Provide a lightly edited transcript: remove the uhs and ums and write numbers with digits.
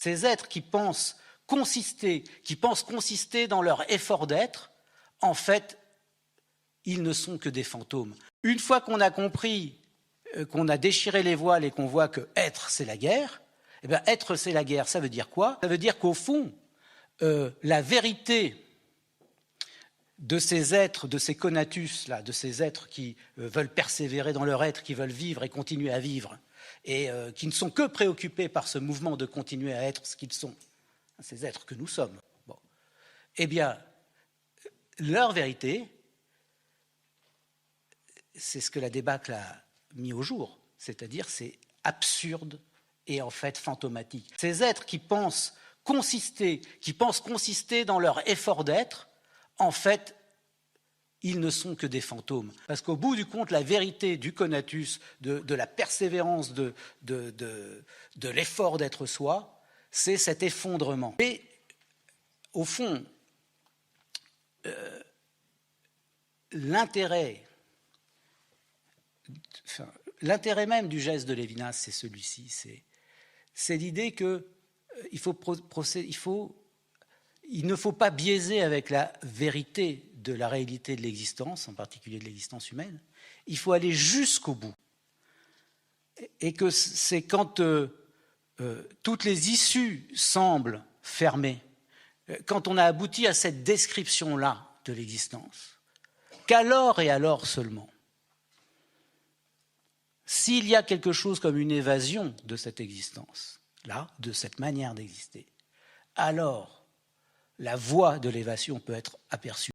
Ces êtres qui pensent consister dans leur effort d'être, en fait, ils ne sont que des fantômes. Une fois qu'on a compris, qu'on a déchiré les voiles et qu'on voit que être, c'est la guerre, eh bien, être, c'est la guerre, ça veut dire quoi? Ça veut dire qu'au fond, la vérité de ces êtres, de ces conatus, là, de ces êtres qui veulent persévérer dans leur être, qui veulent vivre et continuer à vivre, et qui ne sont que préoccupés par ce mouvement de continuer à être ce qu'ils sont, ces êtres que nous sommes. Bon. Eh bien, leur vérité, c'est ce que la débâcle a mis au jour, c'est-à-dire c'est absurde et en fait fantomatique. Ces êtres qui pensent consister dans leur effort d'être, en fait, ils ne sont que des fantômes. Parce qu'au bout du compte, la vérité du conatus, de la persévérance, de l'effort d'être soi, c'est cet effondrement. Et au fond, l'intérêt même du geste de Lévinas, c'est celui-ci, c'est l'idée qu'il ne faut pas biaiser avec la vérité de la réalité de l'existence, en particulier de l'existence humaine. Il faut aller jusqu'au bout. Et que c'est quand toutes les issues semblent fermées, quand on a abouti à cette description-là de l'existence, qu'alors et alors seulement, s'il y a quelque chose comme une évasion de cette existence-là, de cette manière d'exister, alors la voie de l'évasion peut être aperçue.